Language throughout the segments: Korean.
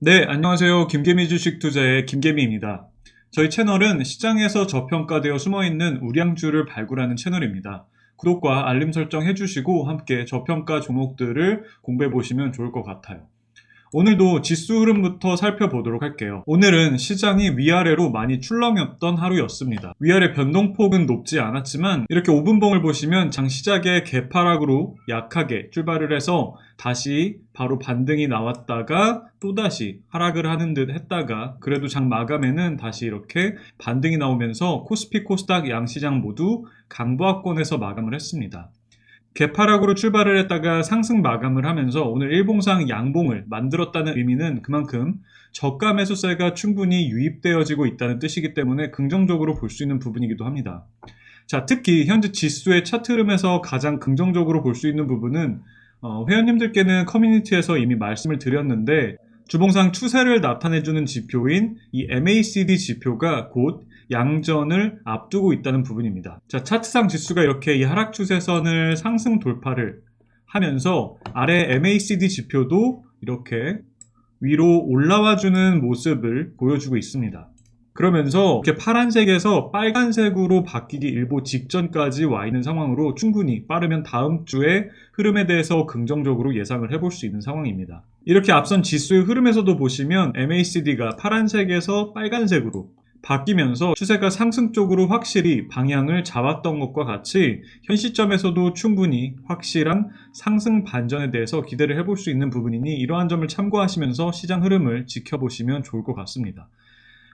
네, 안녕하세요. 김개미 주식 투자의 김개미입니다. 저희 채널은 시장에서 저평가되어 숨어있는 우량주를 발굴하는 채널입니다. 구독과 알림 설정 해주시고 함께 저평가 종목들을 공부해 보시면 좋을 것 같아요. 오늘도 지수 흐름부터 살펴보도록 할게요. 오늘은 시장이 위아래로 많이 출렁였던 하루였습니다. 위아래 변동폭은 높지 않았지만 이렇게 5분봉을 보시면 장 시작에 개파락으로 약하게 출발을 해서 다시 바로 반등이 나왔다가 또다시 하락을 하는 듯 했다가 그래도 장 마감에는 다시 이렇게 반등이 나오면서 코스피 코스닥 양시장 모두 강보합권에서 마감을 했습니다. 개파락으로 출발을 했다가 상승 마감을 하면서 오늘 일봉상 양봉을 만들었다는 의미는 그만큼 저가 매수세가 충분히 유입되어지고 있다는 뜻이기 때문에 긍정적으로 볼 수 있는 부분이기도 합니다. 자, 특히 현재 지수의 차트 흐름에서 가장 긍정적으로 볼 수 있는 부분은 회원님들께는 커뮤니티에서 이미 말씀을 드렸는데 주봉상 추세를 나타내주는 지표인 이 MACD 지표가 곧 양전을 앞두고 있다는 부분입니다. 자, 차트상 지수가 이렇게 이 하락 추세선을 상승 돌파를 하면서 아래 MACD 지표도 이렇게 위로 올라와주는 모습을 보여주고 있습니다. 그러면서 이렇게 파란색에서 빨간색으로 바뀌기 일보 직전까지 와 있는 상황으로 충분히 빠르면 다음 주의 흐름에 대해서 긍정적으로 예상을 해볼 수 있는 상황입니다. 이렇게 앞선 지수의 흐름에서도 보시면 MACD가 파란색에서 빨간색으로 바뀌면서 추세가 상승 쪽으로 확실히 방향을 잡았던 것과 같이 현 시점에서도 충분히 확실한 상승 반전에 대해서 기대를 해볼 수 있는 부분이니 이러한 점을 참고하시면서 시장 흐름을 지켜보시면 좋을 것 같습니다.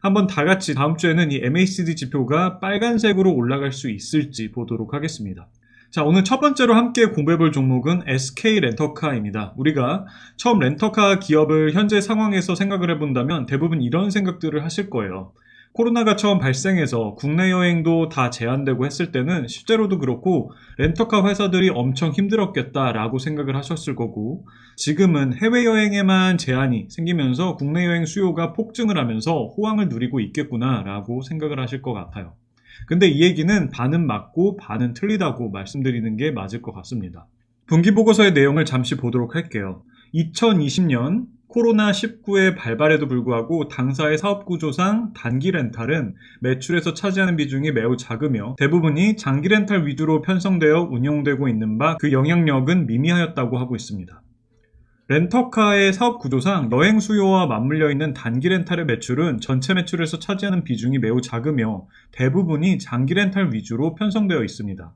한번 다 같이 다음 주에는 이 MACD 지표가 빨간색으로 올라갈 수 있을지 보도록 하겠습니다. 자, 오늘 첫 번째로 함께 공부해볼 종목은 SK 렌터카입니다. 우리가 처음 렌터카 기업을 현재 상황에서 생각을 해본다면 대부분 이런 생각들을 하실 거예요. 코로나가 처음 발생해서 국내 여행도 다 제한되고 했을 때는 실제로도 그렇고 렌터카 회사들이 엄청 힘들었겠다라고 생각을 하셨을 거고 지금은 해외여행에만 제한이 생기면서 국내 여행 수요가 폭증을 하면서 호황을 누리고 있겠구나라고 생각을 하실 것 같아요. 근데 이 얘기는 반은 맞고 반은 틀리다고 말씀드리는 게 맞을 것 같습니다. 분기보고서의 내용을 잠시 보도록 할게요. 2020년 코로나19의 발발에도 불구하고 당사의 사업구조상 단기 렌탈은 매출에서 차지하는 비중이 매우 작으며 대부분이 장기 렌탈 위주로 편성되어 운영되고 있는 바 그 영향력은 미미하였다고 하고 있습니다. 렌터카의 사업 구조상 여행 수요와 맞물려 있는 단기 렌탈의 매출은 전체 매출에서 차지하는 비중이 매우 작으며 대부분이 장기 렌탈 위주로 편성되어 있습니다.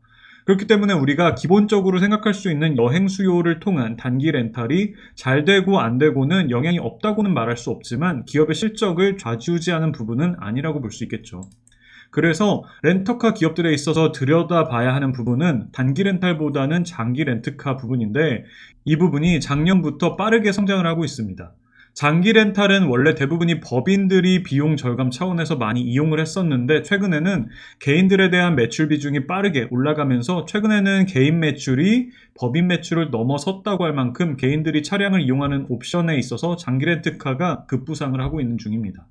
그렇기 때문에 우리가 기본적으로 생각할 수 있는 여행 수요를 통한 단기 렌탈이 잘 되고 안 되고는 영향이 없다고는 말할 수 없지만 기업의 실적을 좌지우지하는 부분은 아니라고 볼 수 있겠죠. 그래서 렌터카 기업들에 있어서 들여다봐야 하는 부분은 단기 렌탈보다는 장기 렌트카 부분인데 이 부분이 작년부터 빠르게 성장을 하고 있습니다. 장기 렌탈은 원래 대부분이 법인들이 비용 절감 차원에서 많이 이용을 했었는데 최근에는 개인들에 대한 매출 비중이 빠르게 올라가면서 최근에는 개인 매출이 법인 매출을 넘어섰다고 할 만큼 개인들이 차량을 이용하는 옵션에 있어서 장기 렌트카가 급부상을 하고 있는 중입니다.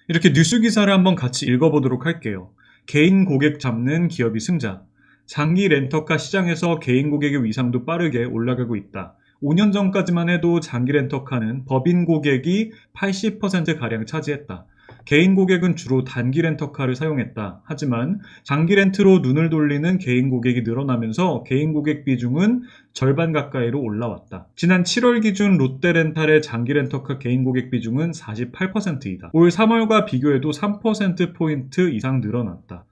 이렇게 뉴스 기사를 한번 같이 읽어보도록 할게요. 개인 고객 잡는 기업이 승자. 장기 렌터카 시장에서 개인 고객의 위상도 빠르게 올라가고 있다. 5년 전까지만 해도 장기 렌터카는 법인 고객이 80%가량 차지했다. 개인 고객은 주로 단기 렌터카를 사용했다. 하지만 장기 렌트로 눈을 돌리는 개인 고객이 늘어나면서 개인 고객 비중은 절반 가까이로 올라왔다. 지난 7월 기준 롯데렌탈의 장기 렌터카 개인 고객 비중은 48%이다. 올 3월과 비교해도 3%포인트 이상 늘어났다.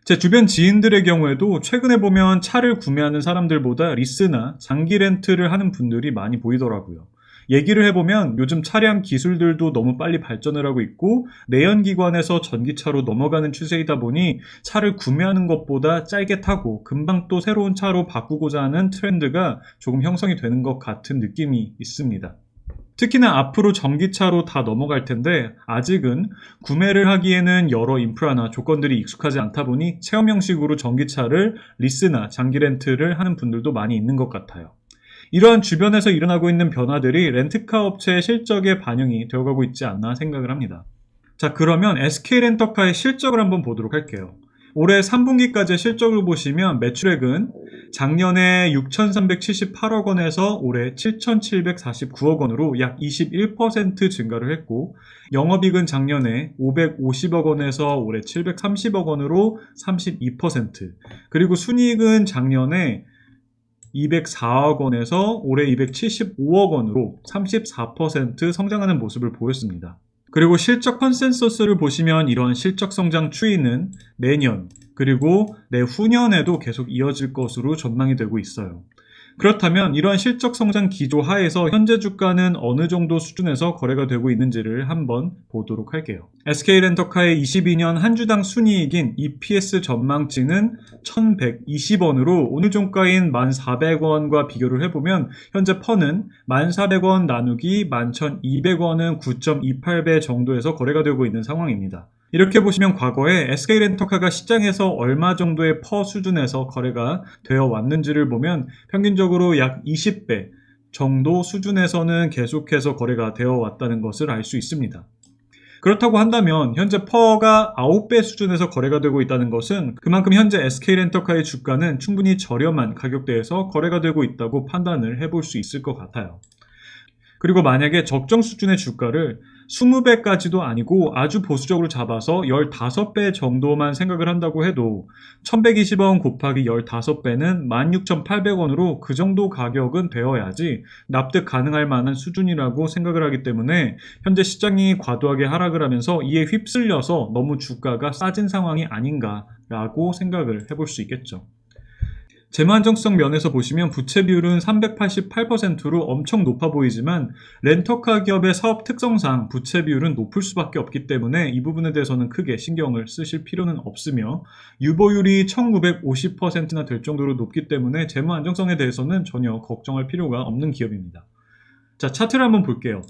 제 주변 지인들의 경우에도 최근에 보면 차를 구매하는 사람들보다 리스나 장기 렌트를 하는 분들이 많이 보이더라고요. 얘기를 해보면 요즘 차량 기술들도 너무 빨리 발전을 하고 있고 내연기관에서 전기차로 넘어가는 추세이다 보니 차를 구매하는 것보다 짧게 타고 금방 또 새로운 차로 바꾸고자 하는 트렌드가 조금 형성이 되는 것 같은 느낌이 있습니다. 특히나 앞으로 전기차로 다 넘어갈 텐데 아직은 구매를 하기에는 여러 인프라나 조건들이 익숙하지 않다 보니 체험 형식으로 전기차를 리스나 장기 렌트를 하는 분들도 많이 있는 것 같아요. 이러한 주변에서 일어나고 있는 변화들이 렌트카 업체의 실적에 반영이 되어가고 있지 않나 생각을 합니다. 자, 그러면 SK 렌터카의 실적을 한번 보도록 할게요. 올해 3분기까지의 실적을 보시면 매출액은 작년에 6,378억 원에서 올해 7,749억 원으로 약 21% 증가를 했고, 영업이익은 작년에 550억 원에서 올해 730억 원으로 32%, 그리고 순이익은 작년에 204억 원에서 올해 275억 원으로 34% 성장하는 모습을 보였습니다. 그리고 실적 컨센서스를 보시면 이런 실적 성장 추이는 내년 그리고 내후년에도 계속 이어질 것으로 전망이 되고 있어요. 그렇다면 이러한 실적 성장 기조 하에서 현재 주가는 어느 정도 수준에서 거래가 되고 있는지를 한번 보도록 할게요. SK렌터카의 22년 한 주당 순이익인 EPS 전망치는 1,120원으로 오늘 종가인 1,400원과 비교를 해보면 현재 퍼는 1,400원 나누기 11,200원은 9.28배 정도에서 거래가 되고 있는 상황입니다. 이렇게 보시면 과거에 SK렌터카가 시장에서 얼마 정도의 퍼 수준에서 거래가 되어 왔는지를 보면 평균적으로 약 20배 정도 수준에서는 계속해서 거래가 되어 왔다는 것을 알 수 있습니다. 그렇다고 한다면 현재 퍼가 9배 수준에서 거래가 되고 있다는 것은 그만큼 현재 SK렌터카의 주가는 충분히 저렴한 가격대에서 거래가 되고 있다고 판단을 해볼 수 있을 것 같아요. 그리고 만약에 적정 수준의 주가를 20배까지도 아니고 아주 보수적으로 잡아서 15배 정도만 생각을 한다고 해도 1120원 곱하기 15배는 16,800원으로 그 정도 가격은 되어야지 납득 가능할 만한 수준이라고 생각을 하기 때문에 현재 시장이 과도하게 하락을 하면서 이에 휩쓸려서 너무 주가가 싸진 상황이 아닌가라고 생각을 해볼 수 있겠죠. 재무 안정성 면에서 보시면 부채 비율은 388%로 엄청 높아 보이지만 렌터카 기업의 사업 특성상 부채 비율은 높을 수밖에 없기 때문에 이 부분에 대해서는 크게 신경을 쓰실 필요는 없으며 유보율이 1950%나 될 정도로 높기 때문에 재무 안정성에 대해서는 전혀 걱정할 필요가 없는 기업입니다. 자, 차트를 한번 볼게요.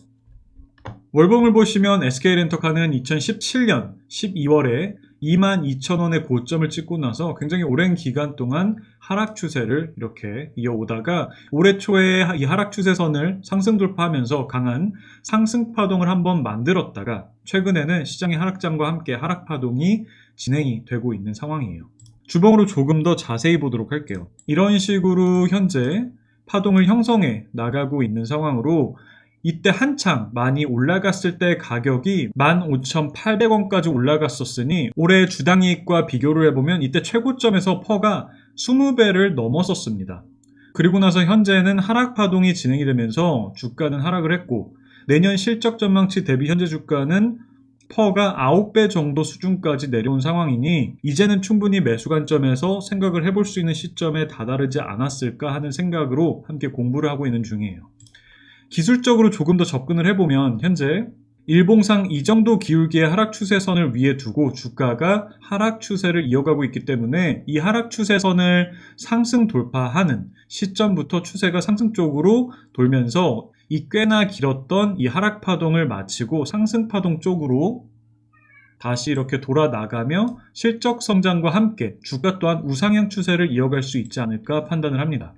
월봉을 보시면 SK렌터카는 2017년 12월에 22,000원의 고점을 찍고 나서 굉장히 오랜 기간 동안 하락 추세를 이렇게 이어오다가 올해 초에 이 하락 추세선을 상승 돌파하면서 강한 상승 파동을 한번 만들었다가 최근에는 시장의 하락장과 함께 하락 파동이 진행이 되고 있는 상황이에요. 주봉으로 조금 더 자세히 보도록 할게요. 이런 식으로 현재 파동을 형성해 나가고 있는 상황으로 이때 한창 많이 올라갔을 때 가격이 15,800원까지 올라갔었으니 올해 주당이익과 비교를 해보면 이때 최고점에서 퍼가 20배를 넘었었습니다. 그리고 나서 현재는 하락 파동이 진행이 되면서 주가는 하락을 했고 내년 실적 전망치 대비 현재 주가는 퍼가 9배 정도 수준까지 내려온 상황이니 이제는 충분히 매수 관점에서 생각을 해볼 수 있는 시점에 다다르지 않았을까 하는 생각으로 함께 공부를 하고 있는 중이에요. 기술적으로 조금 더 접근을 해보면 현재 일봉상 이 정도 기울기의 하락 추세선을 위에 두고 주가가 하락 추세를 이어가고 있기 때문에 이 하락 추세선을 상승 돌파하는 시점부터 추세가 상승 쪽으로 돌면서 이 꽤나 길었던 이 하락 파동을 마치고 상승 파동 쪽으로 다시 이렇게 돌아 나가며 실적 성장과 함께 주가 또한 우상향 추세를 이어갈 수 있지 않을까 판단을 합니다.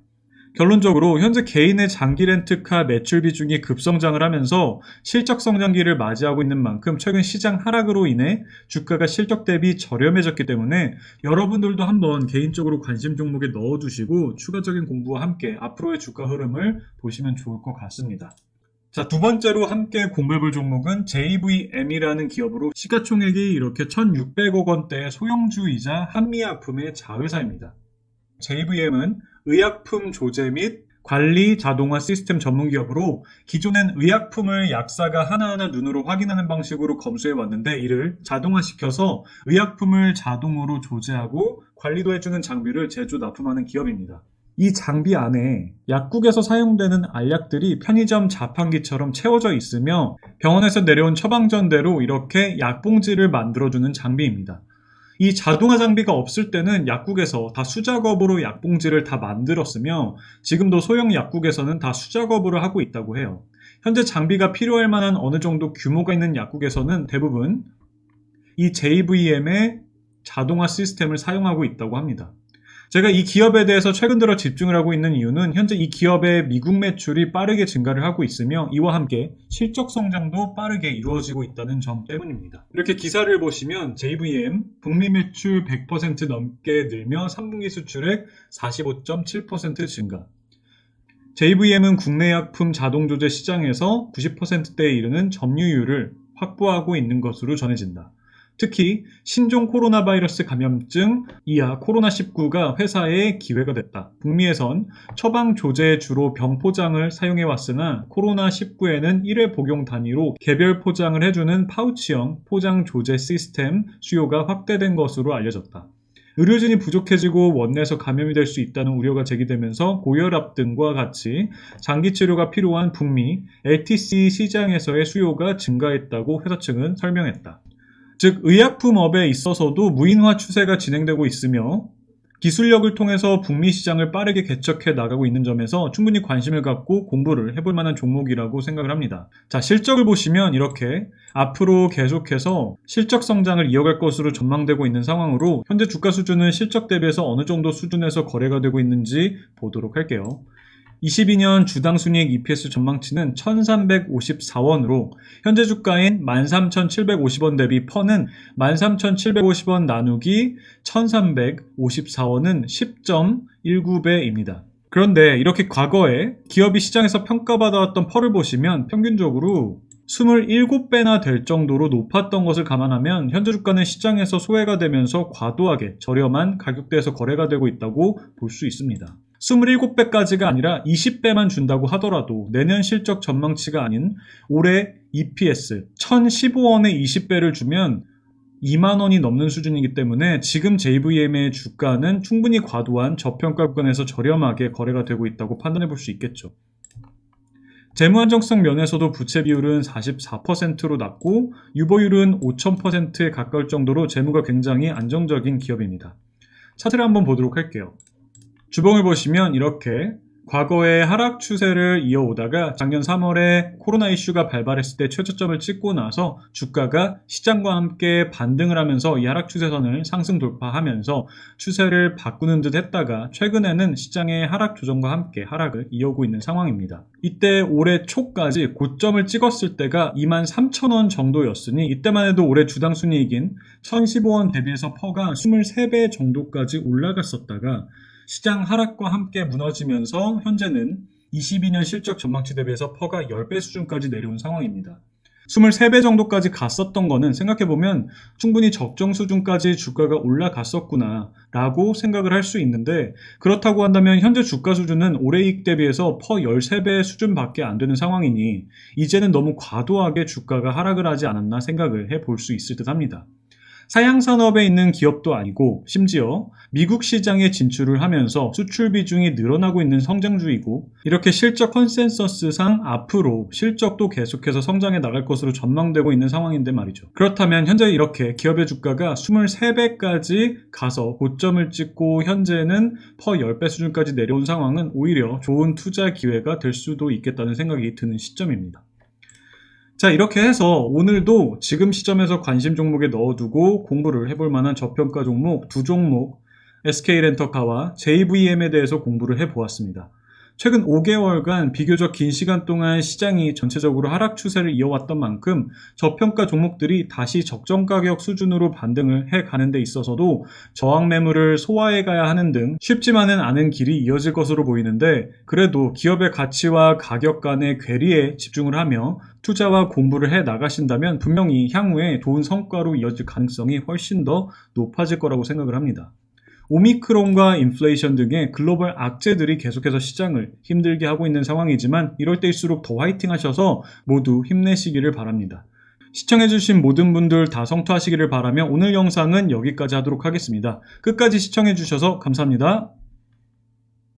결론적으로 현재 개인의 장기 렌트카 매출 비중이 급성장을 하면서 실적 성장기를 맞이하고 있는 만큼 최근 시장 하락으로 인해 주가가 실적 대비 저렴해졌기 때문에 여러분들도 한번 개인적으로 관심 종목에 넣어두시고 추가적인 공부와 함께 앞으로의 주가 흐름을 보시면 좋을 것 같습니다. 자, 두 번째로 함께 공부해볼 종목은 JVM이라는 기업으로 시가총액이 이렇게 1,600억 원대의 소형주이자 한미약품의 자회사입니다. JVM은 의약품 조제 및 관리 자동화 시스템 전문 기업으로 기존엔 의약품을 약사가 하나하나 눈으로 확인하는 방식으로 검수해 왔는데 이를 자동화시켜서 의약품을 자동으로 조제하고 관리도 해주는 장비를 제조 납품하는 기업입니다. 이 장비 안에 약국에서 사용되는 알약들이 편의점 자판기처럼 채워져 있으며 병원에서 내려온 처방전대로 이렇게 약봉지를 만들어주는 장비입니다. 이 자동화 장비가 없을 때는 약국에서 다 수작업으로 약봉지를 다 만들었으며 지금도 소형 약국에서는 다 수작업으로 하고 있다고 해요. 현재 장비가 필요할 만한 어느 정도 규모가 있는 약국에서는 대부분 이 JVM의 자동화 시스템을 사용하고 있다고 합니다. 제가 이 기업에 대해서 최근 들어 집중을 하고 있는 이유는 현재 이 기업의 미국 매출이 빠르게 증가를 하고 있으며 이와 함께 실적 성장도 빠르게 이루어지고 있다는 점 때문입니다. 이렇게 기사를 보시면 JVM 북미 매출 100% 넘게 늘며 3분기 수출액 45.7% 증가. JVM은 국내 약품 자동조제 시장에서 90%대에 이르는 점유율을 확보하고 있는 것으로 전해진다. 특히 신종 코로나 바이러스 감염증 이하 코로나19가 회사의 기회가 됐다. 북미에선 처방 조제에 주로 병포장을 사용해 왔으나 코로나19에는 1회 복용 단위로 개별 포장을 해주는 파우치형 포장 조제 시스템 수요가 확대된 것으로 알려졌다. 의료진이 부족해지고 원내에서 감염이 될 수 있다는 우려가 제기되면서 고혈압 등과 같이 장기 치료가 필요한 북미 LTC 시장에서의 수요가 증가했다고 회사 측은 설명했다. 즉 의약품업에 있어서도 무인화 추세가 진행되고 있으며 기술력을 통해서 북미 시장을 빠르게 개척해 나가고 있는 점에서 충분히 관심을 갖고 공부를 해볼 만한 종목이라고 생각을 합니다. 자, 실적을 보시면 이렇게 앞으로 계속해서 실적 성장을 이어갈 것으로 전망되고 있는 상황으로 현재 주가 수준은 실적 대비해서 어느 정도 수준에서 거래가 되고 있는지 보도록 할게요. 22년 주당 순이익 EPS 전망치는 1354원으로 현재 주가인 13,750원 대비 퍼는 13,750원 나누기 1354원은 10.19배입니다. 그런데 이렇게 과거에 기업이 시장에서 평가받아왔던 펄을 보시면 평균적으로 27배나 될 정도로 높았던 것을 감안하면 현재 주가는 시장에서 소외가 되면서 과도하게 저렴한 가격대에서 거래가 되고 있다고 볼 수 있습니다. 27배까지가 아니라 20배만 준다고 하더라도 내년 실적 전망치가 아닌 올해 EPS 1015원에 20배를 주면 2만원이 넘는 수준이기 때문에 지금 JVM의 주가는 충분히 과도한 저평가 구간에서 저렴하게 거래가 되고 있다고 판단해 볼 수 있겠죠. 재무 안정성 면에서도 부채 비율은 44%로 낮고 유보율은 5000%에 가까울 정도로 재무가 굉장히 안정적인 기업입니다. 차트를 한번 보도록 할게요. 주봉을 보시면 이렇게 과거의 하락 추세를 이어오다가 작년 3월에 코로나 이슈가 발발했을 때 최저점을 찍고 나서 주가가 시장과 함께 반등을 하면서 이 하락 추세선을 상승 돌파하면서 추세를 바꾸는 듯 했다가 최근에는 시장의 하락 조정과 함께 하락을 이어오고 있는 상황입니다. 이때 올해 초까지 고점을 찍었을 때가 23,000원 정도였으니 이때만 해도 올해 주당 순이익인 1,015원 대비해서 퍼가 23배 정도까지 올라갔었다가 시장 하락과 함께 무너지면서 현재는 22년 실적 전망치 대비해서 퍼가 10배 수준까지 내려온 상황입니다. 23배 정도까지 갔었던 거는 생각해보면 충분히 적정 수준까지 주가가 올라갔었구나 라고 생각을 할 수 있는데 그렇다고 한다면 현재 주가 수준은 올해 이익 대비해서 퍼 13배 수준밖에 안 되는 상황이니 이제는 너무 과도하게 주가가 하락을 하지 않았나 생각을 해볼 수 있을 듯 합니다. 사양산업에 있는 기업도 아니고 심지어 미국 시장에 진출을 하면서 수출 비중이 늘어나고 있는 성장주이고 이렇게 실적 컨센서스상 앞으로 실적도 계속해서 성장해 나갈 것으로 전망되고 있는 상황인데 말이죠. 그렇다면 현재 이렇게 기업의 주가가 23배까지 가서 고점을 찍고 현재는 퍼 10배 수준까지 내려온 상황은 오히려 좋은 투자 기회가 될 수도 있겠다는 생각이 드는 시점입니다. 자, 이렇게 해서 오늘도 지금 시점에서 관심 종목에 넣어두고 공부를 해볼 만한 저평가 종목 두 종목 SK렌터카와 JVM에 대해서 공부를 해보았습니다. 최근 5개월간 비교적 긴 시간 동안 시장이 전체적으로 하락 추세를 이어왔던 만큼 저평가 종목들이 다시 적정 가격 수준으로 반등을 해가는 데 있어서도 저항 매물을 소화해 가야 하는 등 쉽지만은 않은 길이 이어질 것으로 보이는데 그래도 기업의 가치와 가격 간의 괴리에 집중을 하며 투자와 공부를 해 나가신다면 분명히 향후에 좋은 성과로 이어질 가능성이 훨씬 더 높아질 거라고 생각을 합니다. 오미크론과 인플레이션 등의 글로벌 악재들이 계속해서 시장을 힘들게 하고 있는 상황이지만 이럴 때일수록 더 화이팅 하셔서 모두 힘내시기를 바랍니다. 시청해주신 모든 분들 다 성투하시기를 바라며 오늘 영상은 여기까지 하도록 하겠습니다. 끝까지 시청해주셔서 감사합니다.